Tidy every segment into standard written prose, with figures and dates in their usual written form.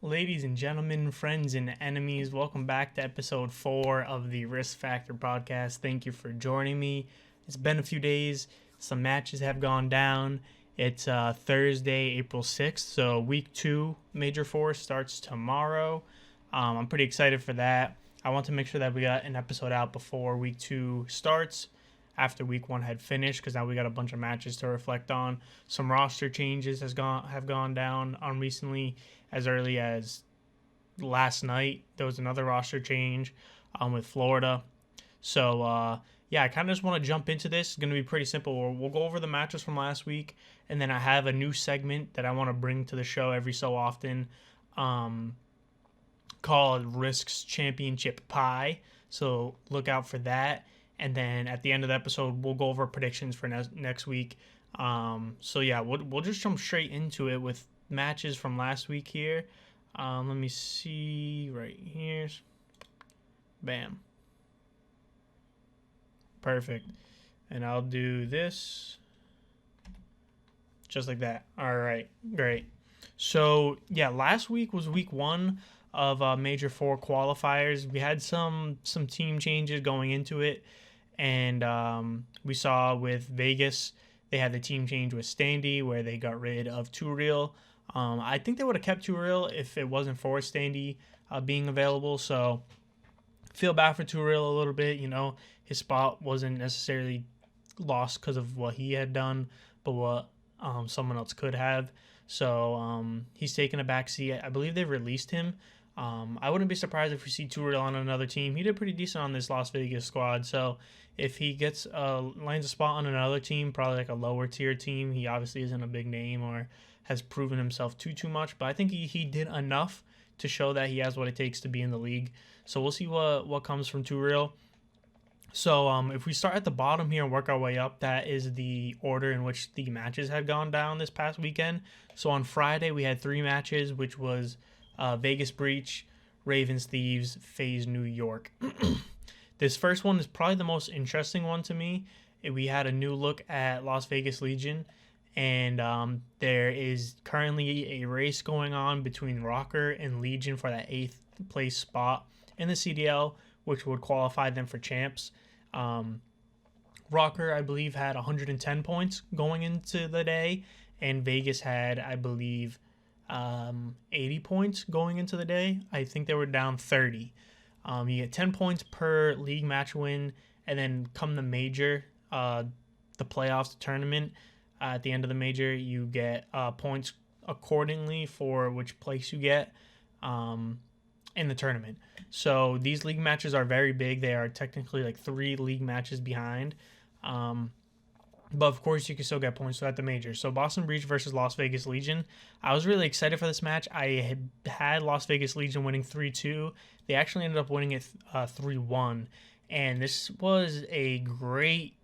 Ladies and gentlemen, friends and enemies, welcome back to episode 4 of the Risk Factor podcast. Thank you for joining me. It's been a few days. Some matches have gone down. It's Thursday, April 6th, so week 2, Major 4 starts tomorrow. I'm pretty excited for that. I want to make sure that we got an episode out before week 2 starts, after week 1 had finished, because now we got a bunch of matches to reflect on. Some roster changes have gone down on recently. As early as last night, there was another roster change with Florida. So, I kind of just want to jump into this. It's going to be pretty simple. We'll go over the matches from last week, and then I have a new segment that I want to bring to the show every so often called Risk's Championship Pie. So look out for that. And then at the end of the episode, we'll go over predictions for next week. We'll just jump straight into it with matches from last week here. Let me see right here. Bam. Perfect. And I'll do this just like that. All right, great. So last week was week 1 of Major 4 qualifiers. We had some team changes going into it, and we saw with Vegas they had the team change with Standy where they got rid of Too Real. I think they would have kept Too Real if it wasn't for Standy being available. So feel bad for Too Real a little bit. You know, his spot wasn't necessarily lost because of what he had done, but what someone else could have. So he's taking a backseat. I believe they released him. I wouldn't be surprised if we see Too Real on another team. He did pretty decent on this Las Vegas squad. So if he gets lands a spot on another team, probably like a lower tier team, he obviously isn't a big name or has proven himself too much, but I think he did enough to show that he has what it takes to be in the league. So we'll see what comes from Too Real. So if we start at the bottom here and work our way up, that is the order in which the matches had gone down this past weekend. So on Friday we had 3 matches, which was Vegas Breach, Ravens Thieves, FaZe New York. This first one is probably the most interesting one to me. We had a new look at Las Vegas Legion, and there is currently a race going on between Rocker and Legion for that 8th place spot in the CDL, which would qualify them for champs. Rocker, I believe, had 110 points going into the day, and Vegas had, I believe, 80 points going into the day. I think they were down 30. You get 10 points per league match win, and then come the major, the playoffs, the tournament, at the end of the major, you get points accordingly for which place you get in the tournament. So these league matches are very big. They are technically like 3 league matches behind. But of course, you can still get points at the major. So Boston Breach versus Las Vegas Legion. I was really excited for this match. I had Las Vegas Legion winning 3-2. They actually ended up winning it 3-1. And this was a great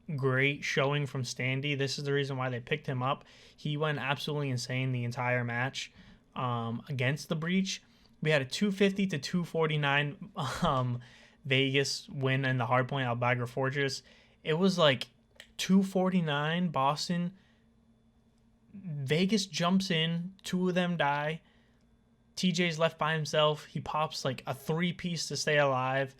showing from Standy. This is the reason why they picked him up. He went absolutely insane the entire match against the Breach. We had a 250 to 249 Vegas win in the hardpoint Albagra Fortress. It was like 249 Boston. Vegas jumps in, 2 of them die. TJ's left by himself. He pops like a 3-piece to stay alive,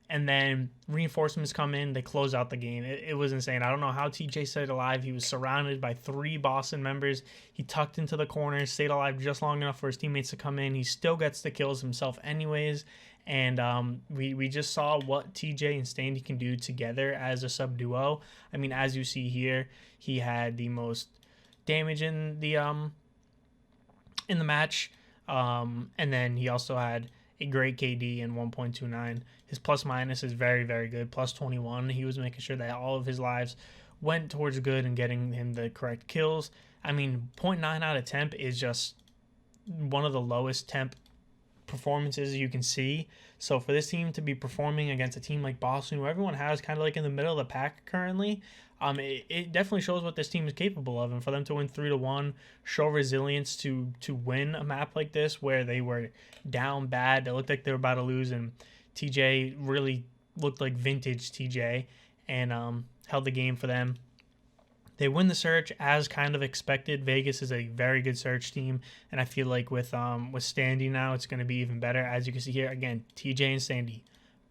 and then reinforcements come in. They close out the game. It was insane. I don't know how TJ stayed alive. He was surrounded by 3 Boston members. He tucked into the corner, stayed alive just long enough for his teammates to come in. He still gets the kills himself anyways. And we just saw what TJ and Standy can do together as a sub duo. I mean, as you see here, he had the most damage in the match, and then he also had a great KD in 1.29. His plus minus is very, very good, plus 21. He was making sure that all of his lives went towards good and getting him the correct kills. I mean, 0.9 out of temp is just one of the lowest temp performances you can see. So for this team to be performing against a team like Boston, who everyone has kind of like in the middle of the pack currently, it definitely shows what this team is capable of. And for them to win 3-1, show resilience to win a map like this where they were down bad, they looked like they were about to lose, and TJ really looked like vintage TJ and held the game for them. They win the search as kind of expected. Vegas is a very good search team, and I feel like with Standy now, it's going to be even better. As you can see here, again, TJ and Standy,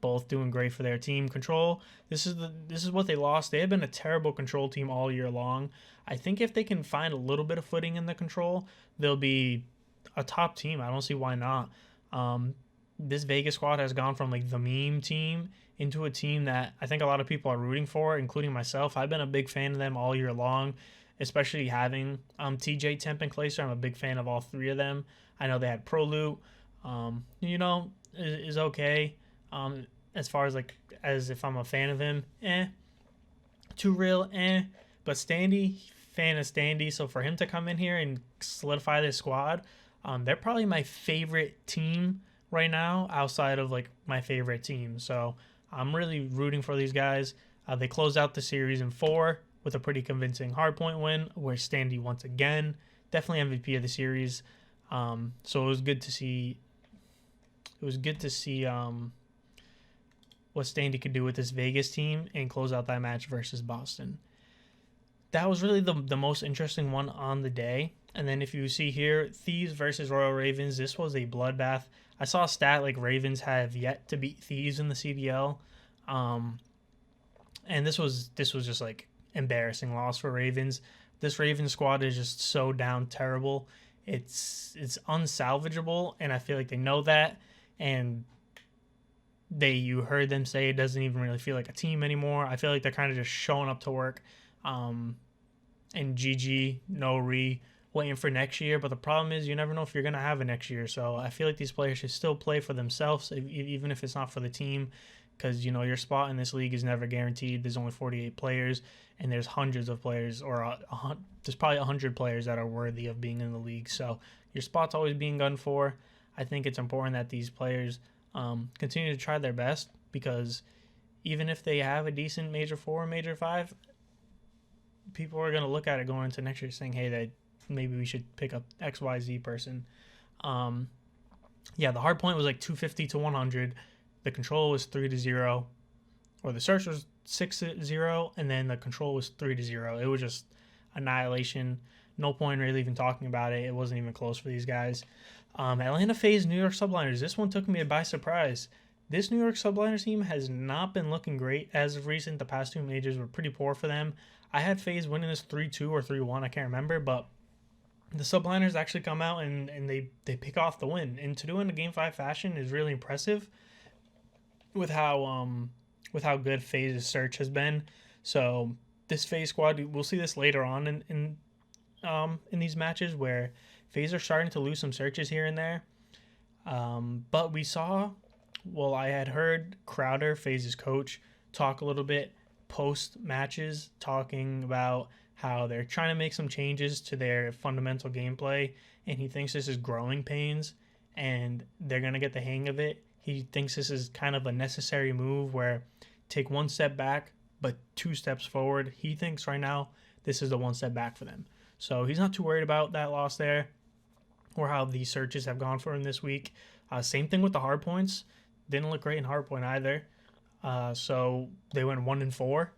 both doing great for their team. Control, this is what they lost. They have been a terrible control team all year long. I think if they can find a little bit of footing in the control, they'll be a top team. I don't see why not. This Vegas squad has gone from like the meme team into a team that I think a lot of people are rooting for, including myself. I've been a big fan of them all year long, especially having TJ, Temp, and Clayster. I'm a big fan of all three of them. I know they had Pro Loot, is okay. As far as like, as if I'm a fan of him, Too Real, but Standy, fan of Standy. So for him to come in here and solidify this squad, they're probably my favorite team right now outside of like my favorite team. So I'm really rooting for these guys. They closed out the series in 4 with a pretty convincing hardpoint win, where Standy once again, definitely MVP of the series. So it was good to see. What Standy could do with this Vegas team and close out that match versus Boston. That was really the most interesting one on the day. And then if you see here, Thieves versus Royal Ravens, this was a bloodbath. I saw a stat like Ravens have yet to beat Thieves in the CDL. And this was just like embarrassing loss for Ravens. This Ravens squad is just so down terrible. It's unsalvageable, and I feel like they know that. And you heard them say it doesn't even really feel like a team anymore. I feel like they're kind of just showing up to work. And GG, no waiting for next year. But the problem is you never know if you're going to have a next year. So I feel like these players should still play for themselves, even if it's not for the team, because, your spot in this league is never guaranteed. There's only 48 players, and there's hundreds of players, or there's probably 100 players that are worthy of being in the league. So your spot's always being gunned for. I think it's important that these players continue to try their best, because even if they have a decent Major 4 or Major 5, people are going to look at it going into next year saying, hey, that maybe we should pick up XYZ person. The hard point was like 250 to 100. The control was 3-0, or the search was 6-0, and then the control was 3-0. It was just annihilation. No point really even talking about it. It wasn't even close for these guys. Atlanta FaZe New York Subliners. This one took me by surprise. This New York Subliners team has not been looking great as of recent. The past 2 majors were pretty poor for them. I had FaZe winning this 3-2 or 3-1. I can't remember, but the Subliners actually come out and they pick off the win. And to do it in a Game 5 fashion is really impressive with how good FaZe's search has been. So this FaZe squad, we'll see this later on in these matches where FaZe are starting to lose some searches here and there. But we saw, I had heard Crowder, FaZe's coach, talk a little bit post matches, talking about how they're trying to make some changes to their fundamental gameplay, and he thinks this is growing pains and they're going to get the hang of it. He thinks this is kind of a necessary move where take 1 step back but 2 steps forward. He thinks right now this is the 1 step back for them. So he's not too worried about that loss there, or how the searches have gone for him this week. Same thing with the hard points. Didn't look great in hard point either. So they went 1-4,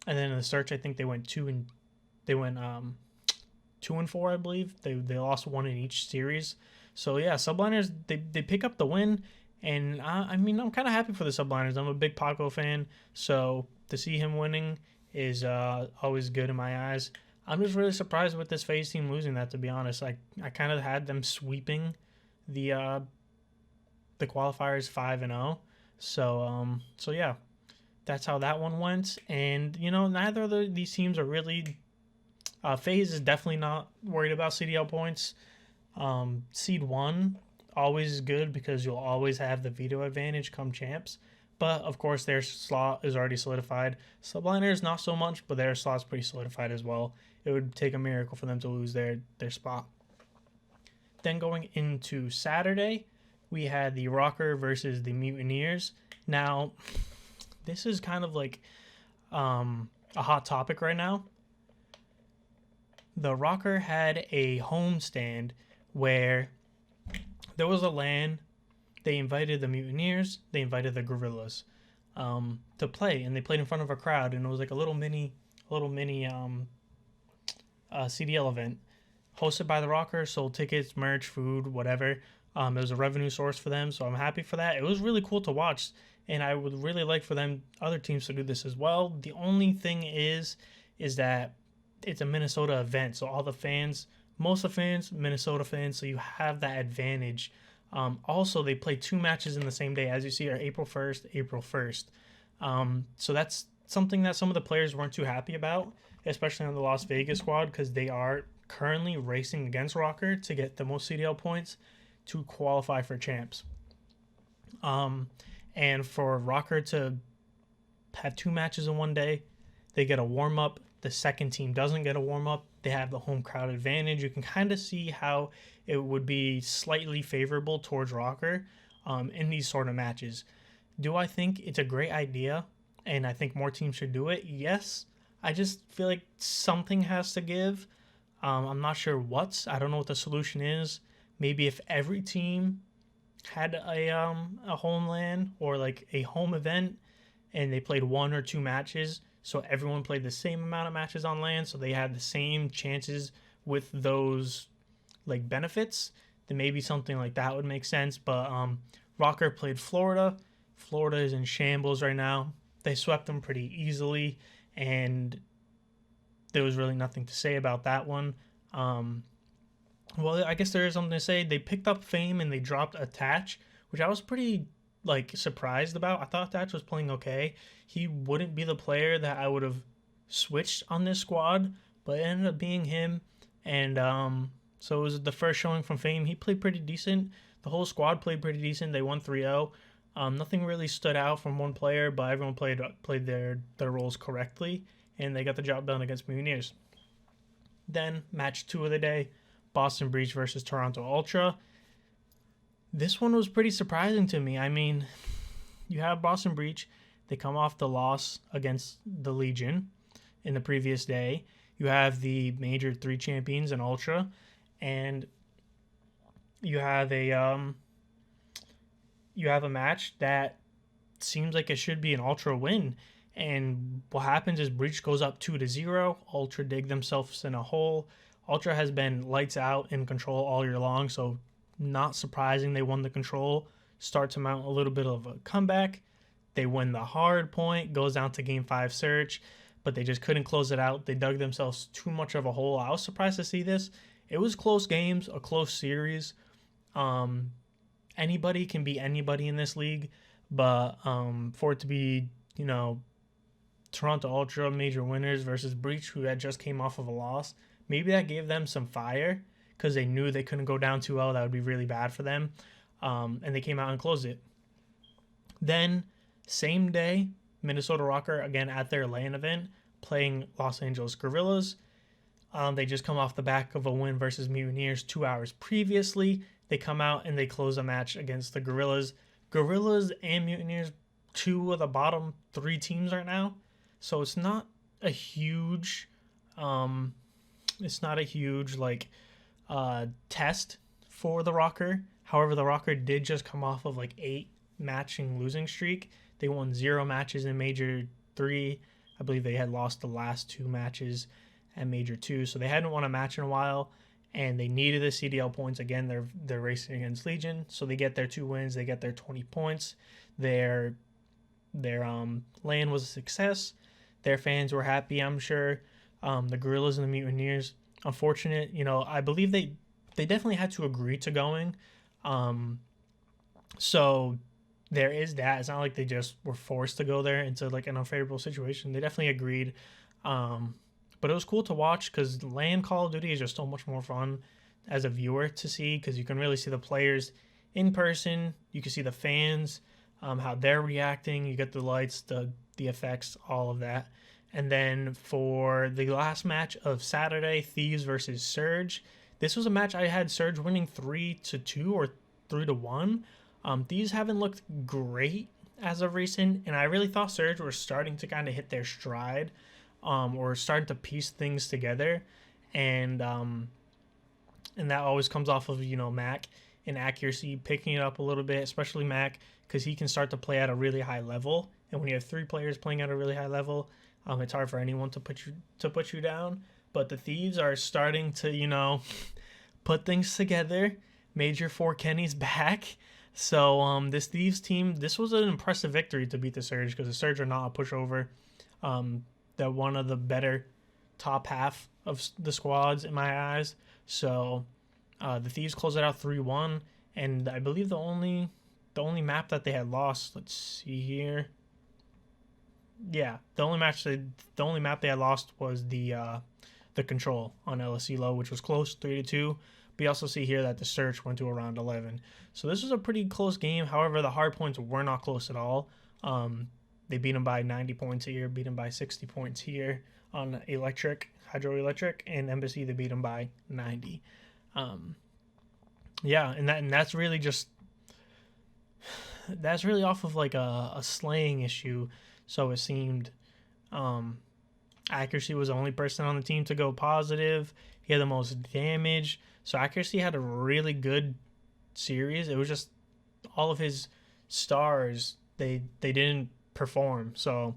and then in the search I think they went 2-4, I believe. They lost 1 in each series. So yeah, Subliners, they pick up the win, and I'm kind of happy for the Subliners. I'm a big Paco fan, so to see him winning is always good in my eyes. I'm just really surprised with this FaZe team losing that, to be honest. I kind of had them sweeping the qualifiers 5-0. So yeah, that's how that one went. And neither of these teams are really. FaZe is definitely not worried about CDL points. Seed 1 always is good because you'll always have the veto advantage come champs. But of course their slot is already solidified. Subliners not so much, but their slot's pretty solidified as well. It would take a miracle for them to lose their spot. Then going into Saturday, we had the Rocker versus the Mutineers. Now, this is kind of like a hot topic right now. The Rocker had a homestand where there was a LAN. They invited the Mutineers, they invited the Gorillas to play, and they played in front of a crowd, and it was like a little mini CDL event hosted by the Rocker, sold tickets, merch, food, whatever. It was a revenue source for them, so I'm happy for that. It was really cool to watch, and I would really like for them, other teams, to do this as well. The only thing is that it's a Minnesota event, so all the fans, most of the fans, Minnesota fans, so you have that advantage. Also, they play 2 matches in the same day, as you see, are April 1st, April 1st. So that's something that some of the players weren't too happy about, especially on the Las Vegas squad, because they are currently racing against Rocker to get the most CDL points to qualify for champs. And for Rocker to have 2 matches in one day, they get a warm-up. The second team doesn't get a warm-up. They have the home crowd advantage. You can kind of see how it would be slightly favorable towards Rocker in these sort of matches. Do I think it's a great idea and I think more teams should do it? Yes. I just feel like something has to give. I'm not sure what's. I don't know what the solution is. Maybe if every team had a homeland or like a home event and they played 1 or 2 matches, so everyone played the same amount of matches on land, so they had the same chances with those like benefits, then maybe something like that would make sense. But Rocker played Florida. Florida is in shambles right now. They swept them pretty easily, and there was really nothing to say about that one. Well, I guess there is something to say. They picked up Fame and they dropped Attach, which I was pretty like surprised about. I thought Attach was playing okay. He wouldn't be the player that I would have switched on this squad, but it ended up being him. And so it was the first showing from Fame. He played pretty decent. The whole squad played pretty decent. They won 3-0. Nothing really stood out from one player, but everyone played their roles correctly, and they got the job done against Mutineers. Then, match 2 of the day, Boston Breach versus Toronto Ultra. This one was pretty surprising to me. I mean, you have Boston Breach. They come off the loss against the Legion in the previous day. You have the Major 3 champions in Ultra, and you have a match that seems like it should be an Ultra win. And what happens is Breach goes up 2-0. Ultra dig themselves in a hole. Ultra has been lights out in control all year long, so not surprising they won the control. Start to mount a little bit of a comeback. They win the hard point, goes down to Game 5 search, but they just couldn't close it out. They dug themselves too much of a hole. I was surprised to see this. It was close games, a close series. Anybody can beat anybody in this league, but for it to be, Toronto Ultra major winners versus Breach, who had just came off of a loss, maybe that gave them some fire because they knew they couldn't go down 2-0. That would be really bad for them. And they came out and closed it. Then, same day, Minnesota Rocker, again at their LAN event, playing Los Angeles Guerrillas. They just come off the back of a win versus Mutineers 2 hours previously. They come out and they close a match against the Guerrillas. Guerrillas and Mutineers, 2 of the bottom 3 teams right now. So it's not a huge, test for the Rocker. However, the Rocker did just come off of 8 matching losing streak. They won 0 matches in Major 3. I believe they had lost the last 2 matches at Major 2, so they hadn't won a match in a while, and they needed the CDL points. Again, they're racing against Legion, so they get their 2 wins. They get their 20 points. Their LAN was a success. Their fans were happy, I'm sure. The Guerrillas and the Mutineers, unfortunate. I believe they definitely had to agree to going. So there is that. It's not like they just were forced to go there into an unfavorable situation. They definitely agreed. But it was cool to watch because LAN Call of Duty is just so much more fun as a viewer to see, because you can really see the players in person. You can see the fans, how they're reacting. You get the lights, the effects, all of that. And then for the last match of Saturday, Thieves versus Surge. This was a match I had Surge winning 3-2 or 3-1. Thieves haven't looked great as of recent, and I really thought Surge were starting to kind of hit their stride, or starting to piece things together, and that always comes off of Mac and accuracy, picking it up a little bit, especially Mac, because he can start to play at a really high level. And when you have 3 players playing at a really high level, it's hard for anyone to put you down. but the Thieves are starting to, put things together. Major 4 Kenny's back. So this Thieves team, this was an impressive victory to beat the Surge, because the Surge are not a pushover. They're one of the better top half of the squads in my eyes. So the Thieves closed it out 3-1, and I believe the only map that they had lost, let's see here. Yeah, the only map they had lost was the Control on LSC Low, which was close, 3-2. But you also see here that the Search went to around 11. So this was a pretty close game. However, the hard points were not close at all. They beat them by 90 points here, beat them by 60 points here on Hydroelectric, and Embassy, they beat them by 90. Yeah, and that's really off of like a slaying issue. So it seemed. Accuracy was the only person on the team to go positive. He had the most damage. So Accuracy had a really good series. It was just all of his stars, they didn't perform. So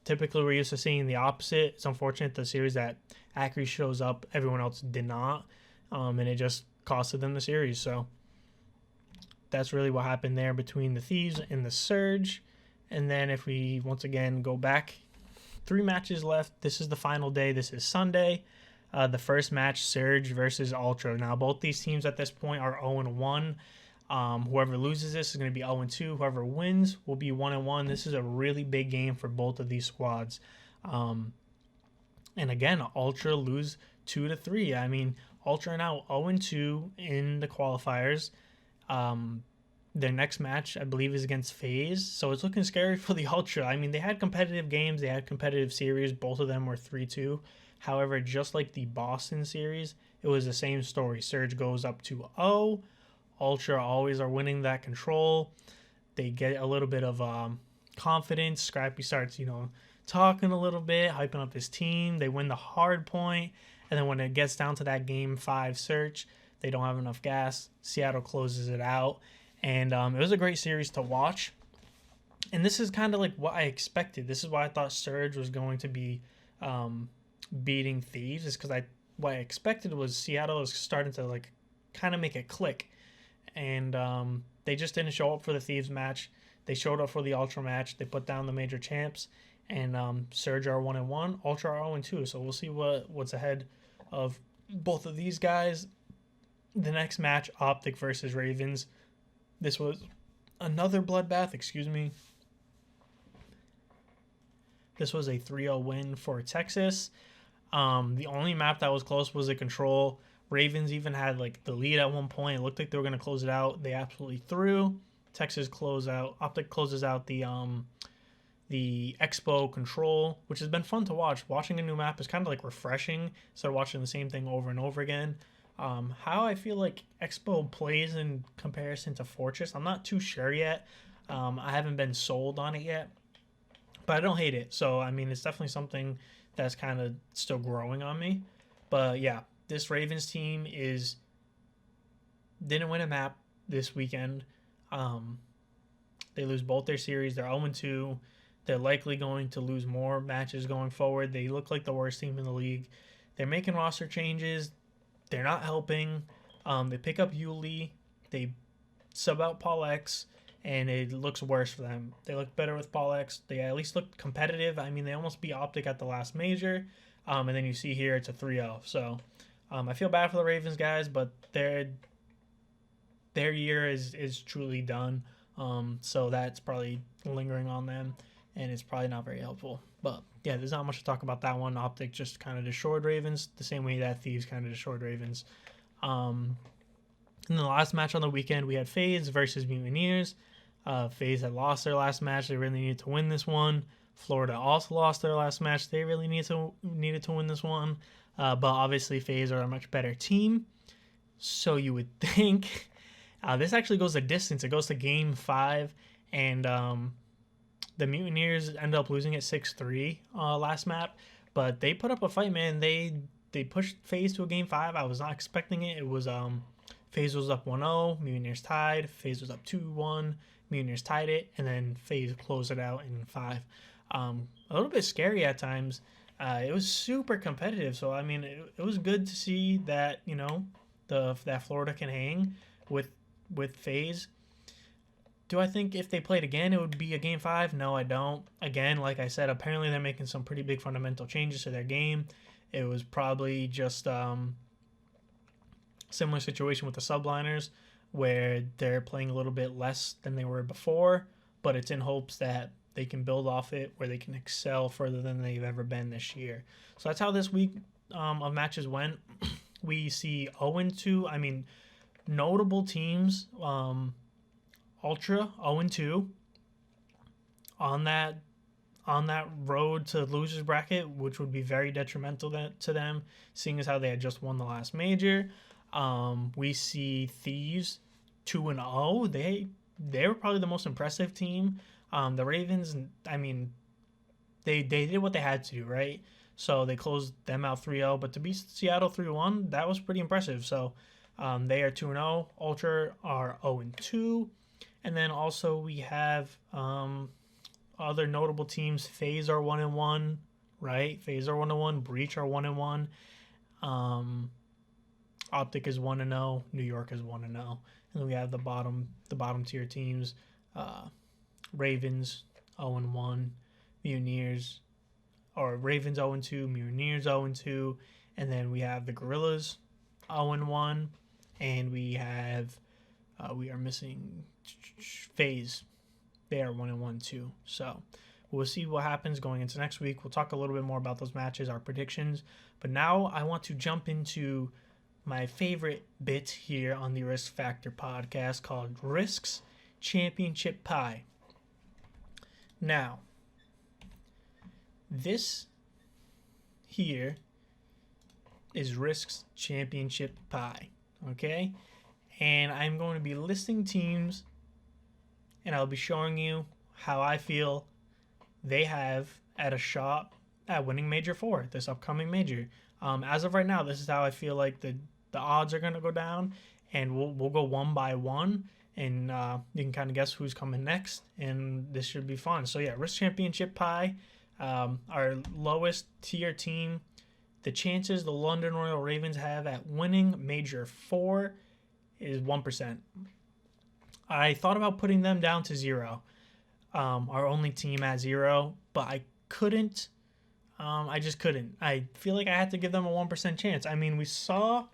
typically we're used to seeing the opposite. It's unfortunate the series that Accuracy shows up, everyone else did not. And it just costed them the series. So that's really what happened there between the Thieves and the Surge. And then if we once again go back, 3 matches left. This is the final day. This is Sunday. The first match, Surge versus Ultra. Now, both these teams at this point are 0-1. Whoever loses this is going to be 0-2. Whoever wins will be 1-1. This is a really big game for both of these squads. And again, Ultra lose 2-3. I mean, Ultra are now 0-2 in the qualifiers. Their next match, I believe, is against FaZe, so it's looking scary for the Ultra. I mean, they had competitive games, they had competitive series, both of them were 3-2. However, just like the Boston series, it was the same story. Surge goes up 2-0. Ultra always are winning that control. They get a little bit of confidence. Scrappy starts, talking a little bit, hyping up his team. They win the hard point, and then when it gets down to that Game 5 search, they don't have enough gas. Seattle closes it out. And it was a great series to watch. And this is kind of like what I expected. This is why I thought Surge was going to be beating Thieves, is because what I expected was Seattle is starting to like kind of make it click. And they just didn't show up for the Thieves match. They showed up for the Ultra match. They put down the major champs. And Surge are 1-1. Ultra are 0-2. So we'll see what's ahead of both of these guys. The next match, Optic versus Ravens. This was another bloodbath, excuse me. This was a 3-0 win for Texas. The only map that was close was the Control. Ravens even had like the lead at one point. It looked like they were going to close it out. They absolutely threw. Optic closes out the Expo Control, which has been fun to watch. Watching a new map is kind of like refreshing instead of watching the same thing over and over again. How I feel like Expo plays in comparison to Fortress, I'm not too sure yet. I haven't been sold on it yet, but I don't hate it. So, I mean, it's definitely something that's kind of still growing on me. But yeah, this Ravens team didn't win a map this weekend. They lose both their series. They're 0-2. They're likely going to lose more matches going forward. They look like the worst team in the league. They're making roster changes. They're not helping. They pick up Yuli. They sub out Paul X, and it looks worse for them. They look better with Paul X. They at least look competitive. I mean, they almost beat Optic at the last major. And then you see here it's a 3-0. So I feel bad for the Ravens guys, but their year is truly done. So that's probably lingering on them, and it's probably not very helpful. But yeah, there's not much to talk about that one. Optic just kind of destroyed Ravens the same way that Thieves kind of destroyed Ravens. And then the last match on the weekend, we had FaZe versus Mutineers. FaZe had lost their last match. They really needed to win this one. Florida also lost their last match. They really needed to win this one. But obviously, FaZe are a much better team. So you would think this actually goes the distance. It goes to Game 5, and the Mutineers ended up losing it 6-3 last map. But they put up a fight, man. They pushed FaZe to a Game 5. I was not expecting it. It was FaZe was up 1-0. Mutineers tied. FaZe was up 2-1. Mutineers tied it, and then FaZe closed it out in 5. a little bit scary at times. It was super competitive, so I mean, it was good to see that that Florida can hang with FaZe. Do I think if they played again, it would be a game 5? No, I don't. Again, like I said, apparently they're making some pretty big fundamental changes to their game. It was probably just similar situation with the subliners, where they're playing a little bit less than they were before, but it's in hopes that they can build off it, where they can excel further than they've ever been this year. So that's how this week of matches went. We see 0-2. I mean, notable teams. Ultra 0-2 on that road to losers bracket, which would be very detrimental to them, seeing as how they had just won the last major. We see Thieves 2-0. They were probably the most impressive team. The Ravens, I mean, they did what they had to do, right? So they closed them out 3-0, but to beat Seattle 3-1, that was pretty impressive. So they are 2-0. Ultra are 0-2. And then also we have other notable teams. FaZe are 1-1, right? FaZe are 1-1. Breach are 1-1. Optic is 1-0. New York is 1-0. And then we have the bottom tier teams. Ravens 0-1. Mutineers, or Ravens 0-2. Mutineers 0-2. And then we have the Gorillas 0-1. And we are missing FaZe. They are 1-1 too. So we'll see what happens going into next week. We'll talk a little bit more about those matches, our predictions. But now I want to jump into my favorite bit here on the Risk Factor podcast, called Risk's Championship Pie. Now, this here is Risk's Championship Pie. Okay? And I'm going to be listing teams, and I'll be showing you how I feel they have at a shot at winning Major 4, this upcoming major. As of right now, this is how I feel like the odds are going to go down, and we'll go one by one, and you can kind of guess who's coming next, and this should be fun. So yeah, Risk Championship Pie, our lowest tier team, the chances the London Royal Ravens have at winning Major 4 is 1%. I thought about putting them down to 0, our only team at 0, but I couldn't. I just couldn't. I feel like I had to give them a 1% chance. I mean, we saw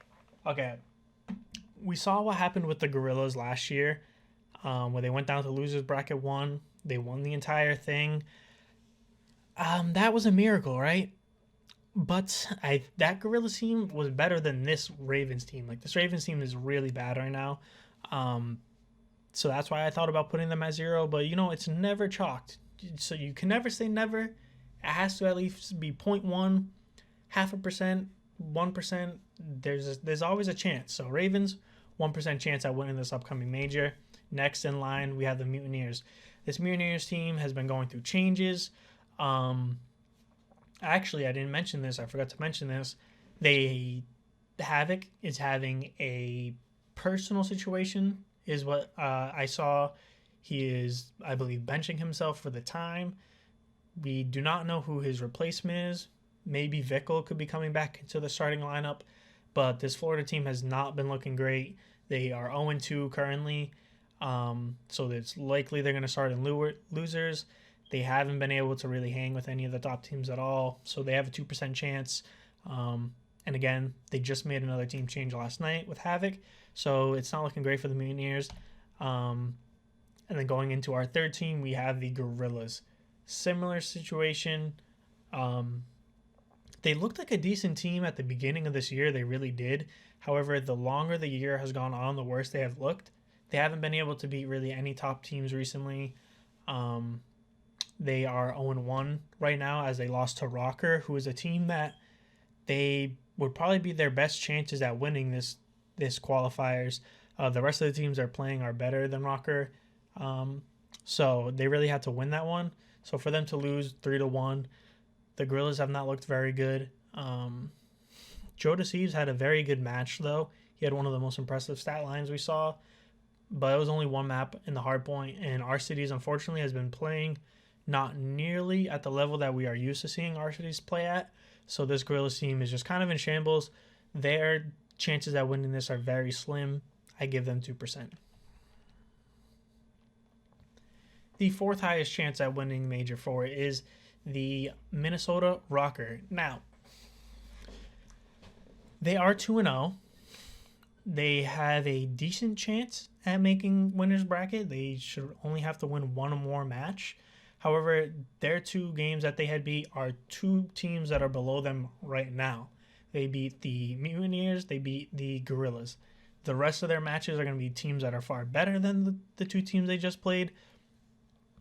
what happened with the Gorillas last year, where they went down to losers bracket 1. They won the entire thing. That was a miracle, right? But that Gorillas team was better than this Ravens team. Like, this Ravens team is really bad right now. So that's why I thought about putting them at 0. But, it's never chalked. So you can never say never. It has to at least be 0.1, 0.5%, 1%. There's always a chance. So Ravens, 1% chance at winning this upcoming major. Next in line, we have the Mutineers. This Mutineers team has been going through changes. Actually, I didn't mention this. I forgot to mention this. Havoc is having a personal situation, is what I saw. He is, I believe, benching himself for the time. We do not know who his replacement is. Maybe Vickle could be coming back into the starting lineup, but this Florida team has not been looking great. They are 0-2 currently, so it's likely they're going to start in losers. They haven't been able to really hang with any of the top teams at all, so they have a 2% chance. And again, they just made another team change last night with Havoc, so it's not looking great for the Mutineers. And then going into our third team, we have the Gorillas. Similar situation. They looked like a decent team at the beginning of this year. They really did. However, the longer the year has gone on, the worse they have looked. They haven't been able to beat really any top teams recently. They are 0-1 right now, as they lost to Rocker, who is a team that they would probably be their best chances at winning this qualifiers. The rest of the teams they're playing are better than Rocker. So they really had to win that one. So for them to lose 3-1, the Gorillas have not looked very good. Joe Deceives had a very good match, though. He had one of the most impressive stat lines we saw, but it was only one map in the hardpoint, and our cities, unfortunately, has been playing not nearly at the level that we are used to seeing our cities play at. So this Gorillas team is just kind of in shambles. Their chances at winning this are very slim. I give them 2%. The fourth highest chance at winning Major 4 is the Minnesota Rocker. Now, they are 2-0. They have a decent chance at making winner's bracket. They should only have to win one more match. However, their 2 games that they had beat are 2 teams that are below them right now. They beat the Mutineers, they beat the Gorillas. The rest of their matches are going to be teams that are far better than the 2 teams they just played.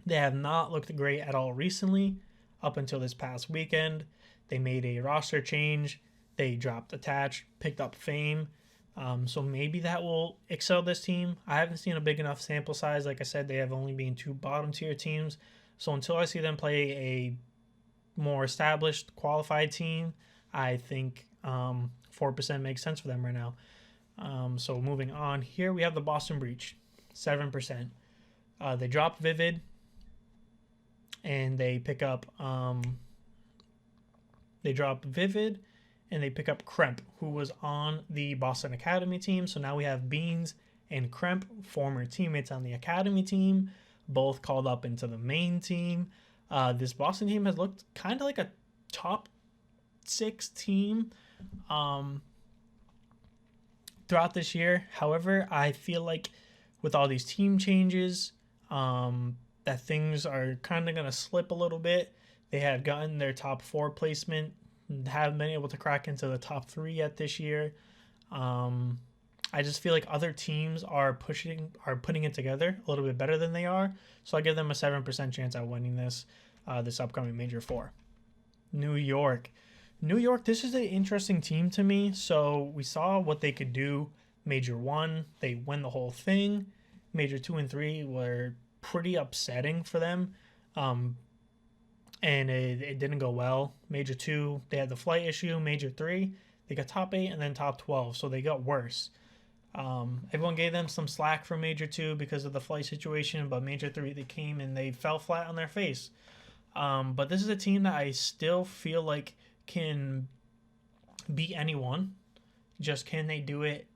They have not looked great at all recently, up until this past weekend. They made a roster change. They dropped Attach, picked up Fame. So maybe that will excel this team. I haven't seen a big enough sample size. Like I said, they have only been 2 bottom tier teams. So until I see them play a more established, qualified team, I think 4% makes sense for them right now. So moving on, here we have the Boston Breach, 7%. They drop Vivid, and they pick up and they pick up Kremp, who was on the Boston Academy team. So now we have Beans and Kremp, former teammates on the Academy team, both called up into the main team. This Boston team has looked kind of like a top 6 team throughout this year. However, I feel like with all these team changes, that things are kind of going to slip a little bit. They have gotten their top 4 placement, haven't been able to crack into the top 3 yet this year. I just feel like other teams are putting it together a little bit better than they are. So I give them a 7% chance at winning this upcoming Major 4. New York, this is an interesting team to me. So we saw what they could do. Major 1, they win the whole thing. Major 2 and 3 were pretty upsetting for them. And it didn't go well. Major 2, they had the flight issue. Major 3, they got top 8 and then top 12, so they got worse. Everyone gave them some slack for Major 2 because of the flight situation, but Major 3, they came and they fell flat on their face. But this is a team that I still feel like can beat anyone. Just can they do it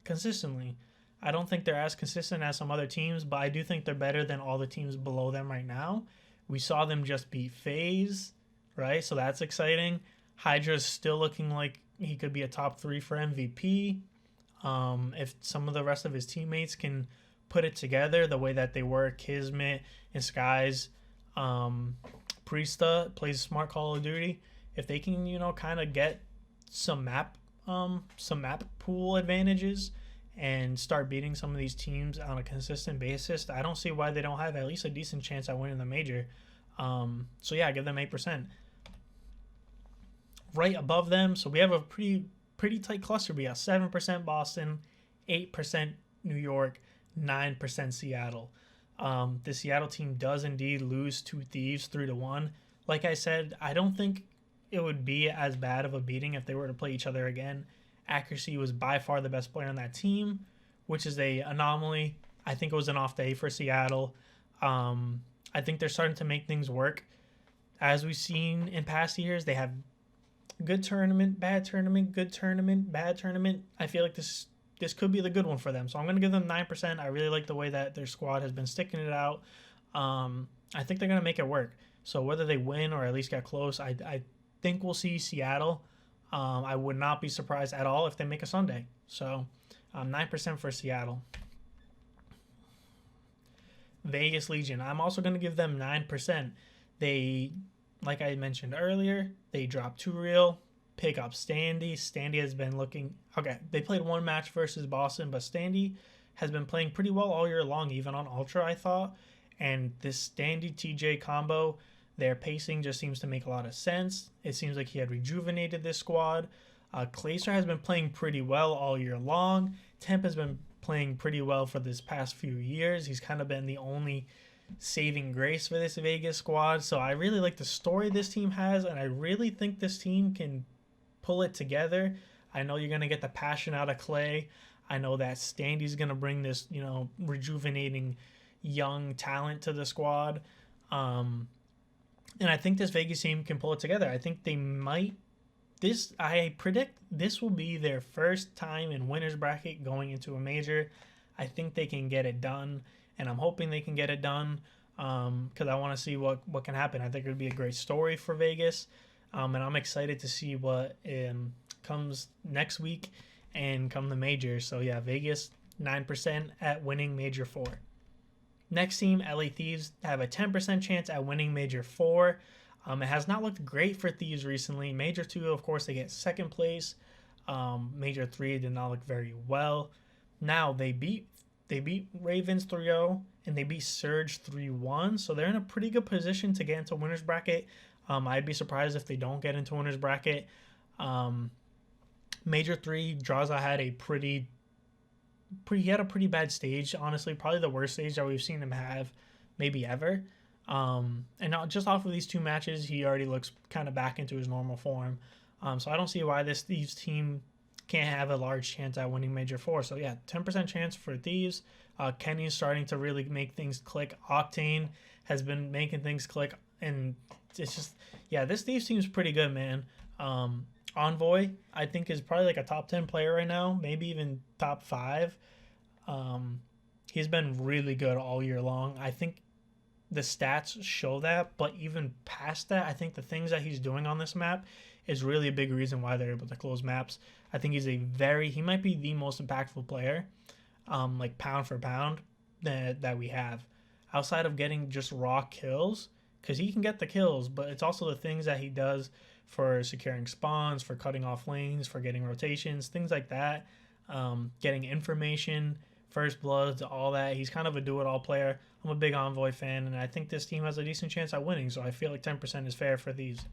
consistently? I don't think they're as consistent as some other teams, but I do think they're better than all the teams below them right now. We saw them just beat FaZe, right? So that's exciting. Hydra's still looking like he could be a top 3 for MVP. If some of the rest of his teammates can put it together the way that they were, Kismet and Skies, Priesta plays smart Call of Duty. If they can, kind of get some map pool advantages and start beating some of these teams on a consistent basis, I don't see why they don't have at least a decent chance at winning the Major. So yeah, I give them 8%. Right above them, so we have a pretty tight cluster. We have 7% Boston, 8% New York, 9% Seattle. The Seattle team does indeed lose to Thieves 3-1. Like I said, I don't think it would be as bad of a beating if they were to play each other again. Accuracy was by far the best player on that team, which is a anomaly. I think it was an off day for Seattle. I think they're starting to make things work. As we've seen in past years, they have good tournament, bad tournament, good tournament, bad tournament. I feel like this could be the good one for them. So I'm going to give them 9%. I really like the way that their squad has been sticking it out. I think they're going to make it work. So whether they win or at least get close, I think we'll see Seattle. I would not be surprised at all if they make a Sunday. So 9% for Seattle. Vegas Legion, I'm also going to give them 9%. They, like I mentioned earlier, they dropped 2 real, pick up Standy. Standy has been looking, okay, they played 1 match versus Boston, but Standy has been playing pretty well all year long, even on Ultra, I thought. And this Standy TJ combo, their pacing just seems to make a lot of sense. It seems like he had rejuvenated this squad. Clayster has been playing pretty well all year long. Temp has been playing pretty well for this past few years. He's kind of been the only saving grace for this Vegas squad. So I really like the story this team has, and I really think this team can pull it together. I know you're going to get the passion out of Clay. I know that Standy's going to bring this, rejuvenating young talent to the squad. And I think this Vegas team can pull it together. I think they might. I predict this will be their first time in winners bracket going into a major. I think they can get it done, and I'm hoping they can get it done because I want to see what can happen. I think it would be a great story for Vegas, and I'm excited to see what comes next week and come the major. So yeah, Vegas 9% at winning major 4. Next team, LA Thieves, have a 10% chance at winning Major 4. It has not looked great for Thieves recently. Major 2, of course, they get second place. Major 3 did not look very well. Now, they beat Ravens 3-0, and they beat Surge 3-1, so they're in a pretty good position to get into winner's bracket. I'd be surprised if they don't get into winner's bracket. Major 3, Draza had a pretty bad stage, honestly, probably the worst stage that we've seen him have maybe ever. And just off of these 2 matches, he already looks kind of back into his normal form. So I don't see why this Thieves team can't have a large chance at winning Major 4. So yeah, 10% chance for Thieves. Kenny's starting to really make things click. Octane has been making things click, and it's just, yeah, this Thieves team's pretty good, man. Envoy, I think, is probably like a top 10 player right now, maybe even top 5. He's been really good all year long. I think the stats show that, but even past that, I think the things that he's doing on this map is really a big reason why they're able to close maps. I think he might be the most impactful player, like pound for pound, that we have. Outside of getting just raw kills, because he can get the kills, but it's also the things that he does for securing spawns, for cutting off lanes, for getting rotations, things like that, getting information, first bloods, all that. He's kind of a do-it-all player. I'm a big Envoy fan, and I think this team has a decent chance at winning, so I feel like 10% is fair for these.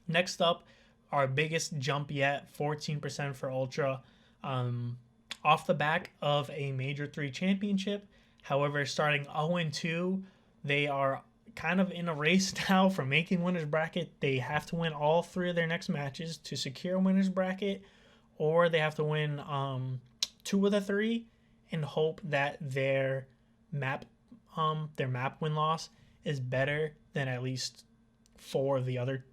Next up, our biggest jump yet, 14% for Ultra. Off the back of a Major 3 championship. However, starting 0-2, they are kind of in a race now for making winners bracket. They have to win all 3 of their next matches to secure winners bracket, or they have to win 2 of the 3 and hope that their map win-loss is better than at least 2 of the other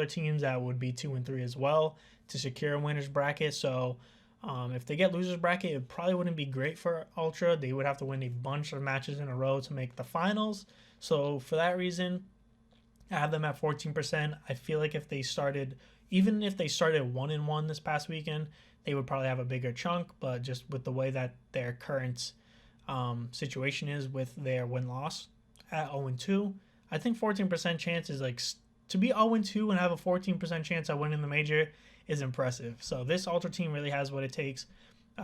teams that would be 2 and 3 as well to secure a winners bracket. So if they get losers bracket, it probably wouldn't be great for Ultra. They would have to win a bunch of matches in a row to make the finals. So for that reason, I have them at 14%. I feel like even if they started 1-1 this past weekend, they would probably have a bigger chunk. But just with the way that their current situation is with their win-loss at 0-2, I think 14% chance is like, to be 0-2 and have a 14% chance at winning the major is impressive. So this Ultra team really has what it takes.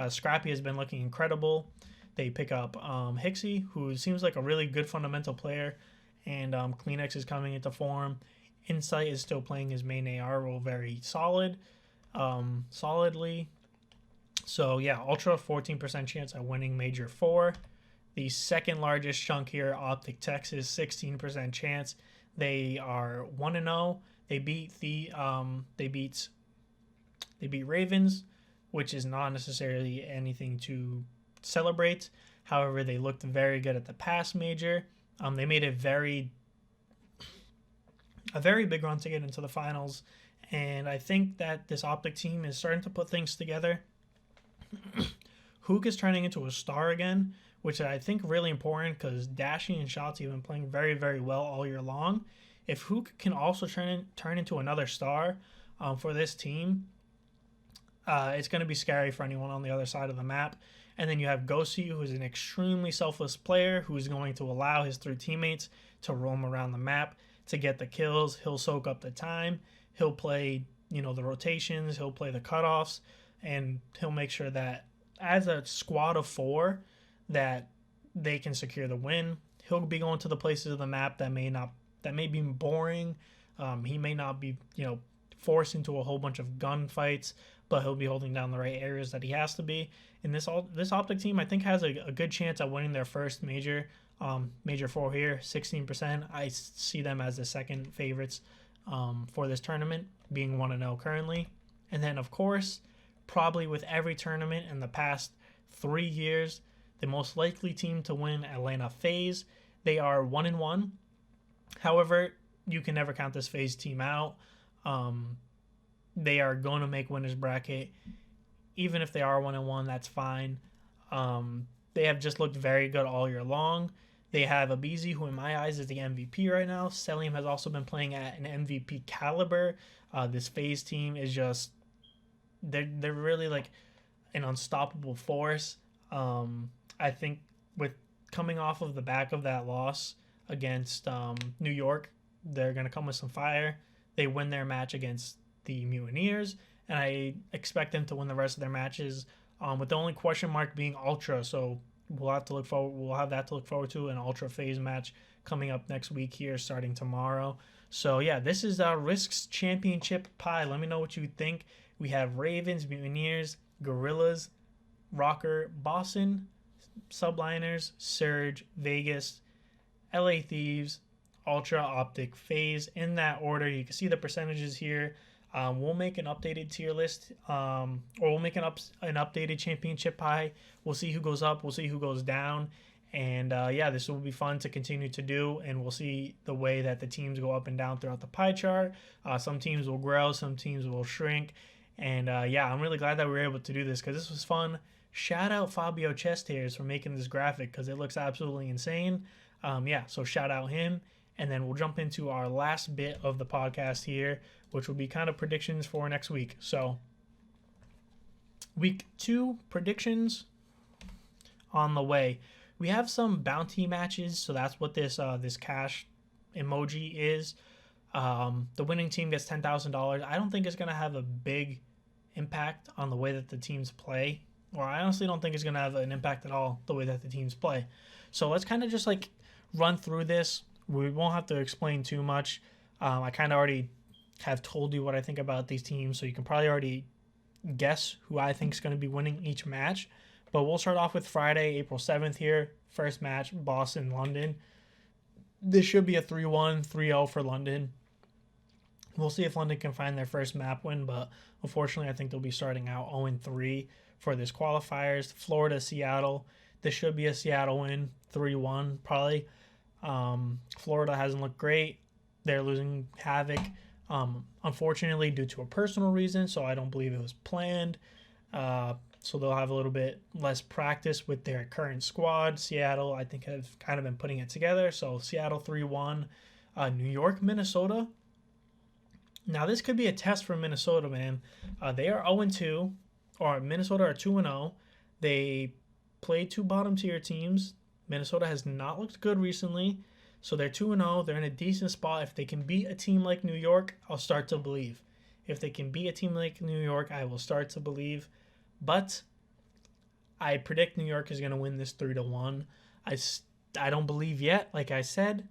Scrappy has been looking incredible. They pick up Hixie, who seems like a really good fundamental player, and Kleenex is coming into form. Insight is still playing his main AR role very solidly. So yeah, Ultra 14% chance at winning Major 4. The second largest chunk here, Optic Texas, 16% chance. They are 1-0. They beat Ravens, which is not necessarily anything to celebrate. However, they looked very good at the past major. They made a very big run to get into the finals, and I think that this Optic team is starting to put things together. Hook is turning into a star again, which I think really important because Dashy and Shotzi have been playing very, very well all year long. If Hook can also turn into another star for this team, it's going to be scary for anyone on the other side of the map. And then you have Gosi, who is an extremely selfless player who is going to allow his 3 teammates to roam around the map to get the kills. He'll soak up the time. He'll play, the rotations. He'll play the cutoffs, and he'll make sure that as a squad of 4 that they can secure the win. He'll be going to the places of the map that may be boring. He may not be, forced into a whole bunch of gunfights, but he'll be holding down the right areas that he has to be. And this Optic team, I think, has a good chance at winning their first major. Major 4 here, 16%. I see them as the second favorites for this tournament, being 1-0 currently. And then, of course, probably with every tournament in the past 3 years, the most likely team to win, Atlanta FaZe. They are 1-1. However, you can never count this FaZe team out. They are going to make winners bracket. Even if they are 1-1, that's fine. They have just looked very good all year long. They have Abizi, who in my eyes is the MVP right now. Selim has also been playing at an MVP caliber. This FaZe team is just they're really like an unstoppable force. I think with coming off of the back of that loss against New York, they're gonna come with some fire. They win their match against the Mutineers, and I expect them to win the rest of their matches. With the only question mark being Ultra, so we'll have that to look forward to, an Ultra FaZe match coming up next week here, starting tomorrow. So yeah, this is Risk's championship pie. Let me know what you think. We have Ravens, Mutineers, Gorillas, Rocker, Boston, Subliners, Surge, Vegas, LA Thieves, Ultra, Optic, FaZe. In that order, you can see the percentages here. We'll make an updated tier list, or we'll make an updated championship pie. We'll see who goes up. We'll see who goes down. And yeah, this will be fun to continue to do. And we'll see the way that the teams go up and down throughout the pie chart. Some teams will grow. Some teams will shrink. And yeah, I'm really glad that we were able to do this because this was fun. Shout out Fabio Chest Hairs for making this graphic because it looks absolutely insane. Yeah, so shout out him. And then we'll jump into our last bit of the podcast here, which will be kind of predictions for next week. So, week 2 predictions on the way. We have some bounty matches, so that's what this cash emoji is. The winning team gets $10,000. I don't think it's going to have a big impact on the way that the teams play, or I honestly don't think it's going to have an impact at all the way that the teams play. So let's kind of just like run through this. We won't have to explain too much. I kind of already have told you what I think about these teams, so you can probably already guess who I think is going to be winning each match. But we'll start off with Friday, April 7th here. First match, Boston, London. This should be a 3-1, 3-0 for London. We'll see if London can find their first map win, but unfortunately I think they'll be starting out 0-3 for this qualifiers. Florida, Seattle. This should be a Seattle win, 3-1 probably. Florida hasn't looked great. They're losing Havoc, unfortunately, due to a personal reason, so I don't believe it was planned. So they'll have a little bit less practice with their current squad. Seattle, I think, have kind of been putting it together. So Seattle 3-1. New York, Minnesota. Now, this could be a test for Minnesota, man. They are 0-2, or Minnesota are 2-0. They played 2 bottom-tier teams. Minnesota has not looked good recently, so they're 2-0. They're in a decent spot. If they can beat a team like New York, I'll start to believe. If they can beat a team like New York, I will start to believe. But I predict New York is going to win this 3-1. I don't believe yet. Like I said,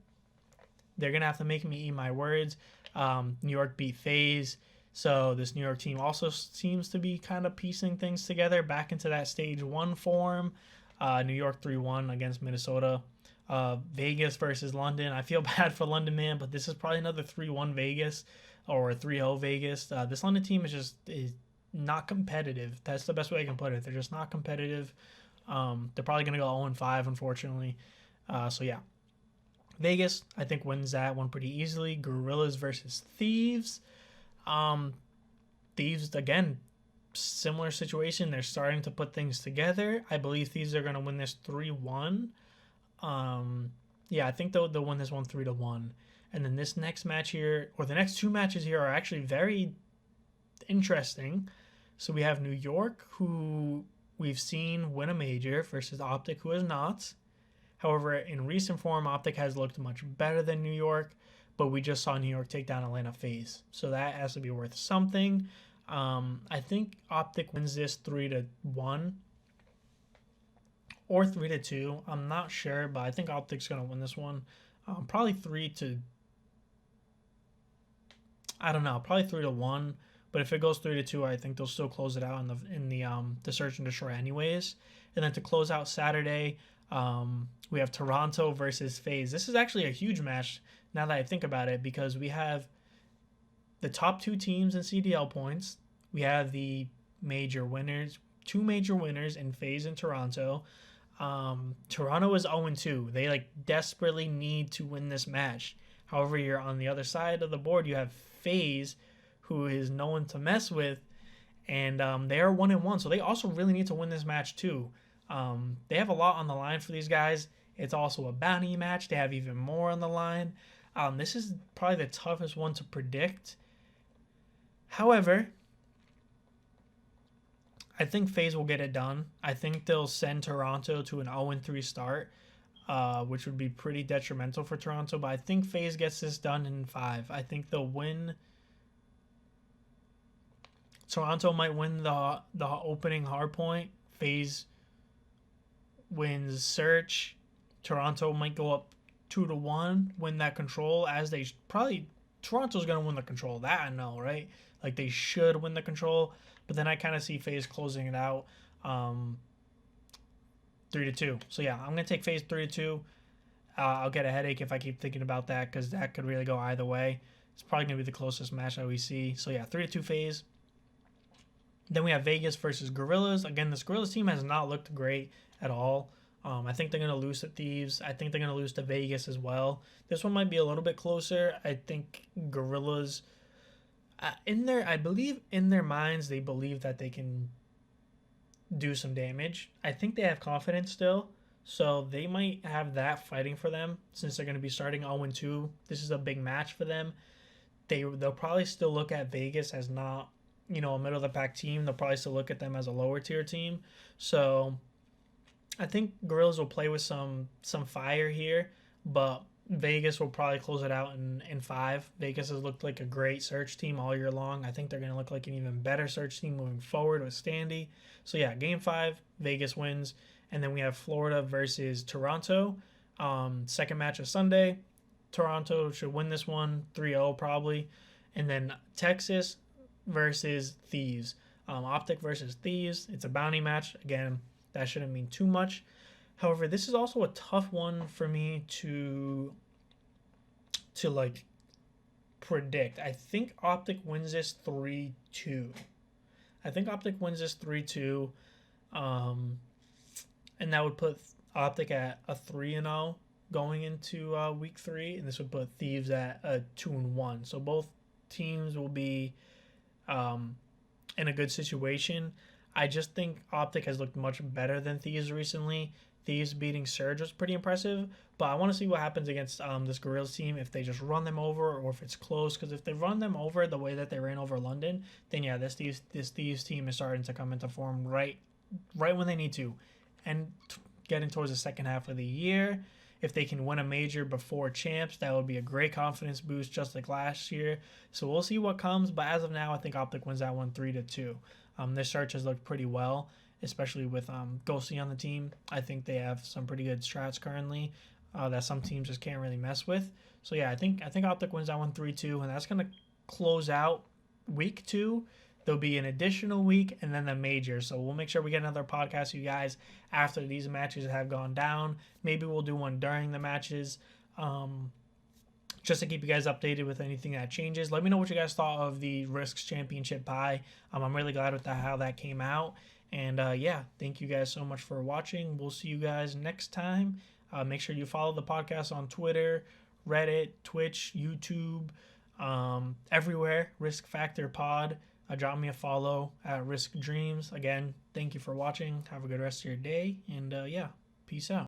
they're going to have to make me eat my words. New York beat FaZe, so this New York team also seems to be kind of piecing things together back into that stage 1 form. New York 3-1 against Minnesota. Vegas versus London. I feel bad for London, man, but this is probably another 3-1 Vegas or 3-0 Vegas. This London team is not competitive. That's the best way I can put it. They're just not competitive. They're probably going to go 0-5, unfortunately. So, yeah. Vegas, I think, wins that one pretty easily. Gorillas versus Thieves. Thieves, again, similar situation. They're starting to put things together. I believe Thieves are going to win this 3-1. Yeah, I think they'll win this one 3-1. And then this next match here, or the next 2 matches here, are actually very interesting. So we have New York, who we've seen win a major, versus Optic, who has not. However, in recent form, Optic has looked much better than New York, but we just saw New York take down Atlanta FaZe. So that has to be worth something. I think Optic wins this 3-1 or 3-2. I'm not sure, but I think Optic's going to win this one. Probably 3-1. But if it goes 3-2, I think they'll still close it out in the search and destroy anyways. And then to close out Saturday, we have Toronto versus FaZe. This is actually a huge match now that I think about it, because we have the top 2 teams in CDL points. We have the major winners, 2 major winners in FaZe and Toronto. Toronto is 0-2. They desperately need to win this match. However, you're on the other side of the board. You have FaZe, who is no one to mess with, and they are 1-1. So they also really need to win this match too. They have a lot on the line for these guys. It's also a bounty match. They have even more on the line. This is probably the toughest one to predict. However, I think FaZe will get it done. I think they'll send Toronto to an 0-3 start, which would be pretty detrimental for Toronto. But I think FaZe gets this done in 5. I think they'll win. Toronto might win the opening hardpoint. FaZe wins search. Toronto might go up 2-1, win that control, as they probably Toronto's gonna win the control. That I know, right? Like they should win the control, but then I kind of see FaZe closing it out, 3-2. So yeah, I'm gonna take FaZe 3-2. I'll get a headache if I keep thinking about that because that could really go either way. It's probably gonna be the closest match that we see. So yeah, 3-2 FaZe. Then we have Vegas versus Gorillas. Again, this Gorillas team has not looked great at all. I think they're going to lose to Thieves. I think they're going to lose to Vegas as well. This one might be a little bit closer. I think Gorillas, I believe in their minds, they believe that they can do some damage. I think they have confidence still. So they might have that fighting for them since they're going to be starting 0-2. This is a big match for them. They'll probably still look at Vegas as not, a middle of the pack team. They'll probably still look at them as a lower tier team. So I think Gorillas will play with some fire here, but Vegas will probably close it out in 5. Vegas has looked like a great search team all year long. I think they're going to look like an even better search team moving forward with Standy. So yeah, game 5, Vegas wins. And then we have Florida versus Toronto. Second match of Sunday. Toronto should win this one 3-0 probably. And then Texas versus Thieves. Optic versus Thieves. It's a bounty match. Again, that shouldn't mean too much. However, this is also a tough one for me to like predict. I think Optic wins this 3-2. I think Optic wins this 3-2. And that would put Optic at a 3-0 going into week 3, and this would put Thieves at a 2-1. So both teams will be in a good situation. I just think Optic has looked much better than Thieves recently. Thieves beating Surge was pretty impressive, but I want to see what happens against this Gorillas team, if they just run them over or if it's close. Because if they run them over the way that they ran over London, then yeah, this Thieves team is starting to come into form right when they need to, and getting towards the second half of the year. If they can win a major before champs, that would be a great confidence boost, just like last year. So we'll see what comes, but as of now, I think Optic wins that one 3-2. Their search has looked pretty well, especially with Ghosty on the team. I think they have some pretty good strats currently that some teams just can't really mess with. So yeah, I think Optic wins that one 3-2, and that's gonna close out week 2. There'll be an additional week and then the major. So we'll make sure we get another podcast, you guys, after these matches have gone down. Maybe we'll do one during the matches, just to keep you guys updated with anything that changes. Let me know what you guys thought of the Risks Championship buy. I'm really glad with how that came out. And yeah, thank you guys so much for watching. We'll see you guys next time. Make sure you follow the podcast on Twitter, Reddit, Twitch, YouTube, everywhere. Risk Factor Pod. Drop me a follow at Risk Dreams. Again, thank you for watching. Have a good rest of your day. And yeah, peace out.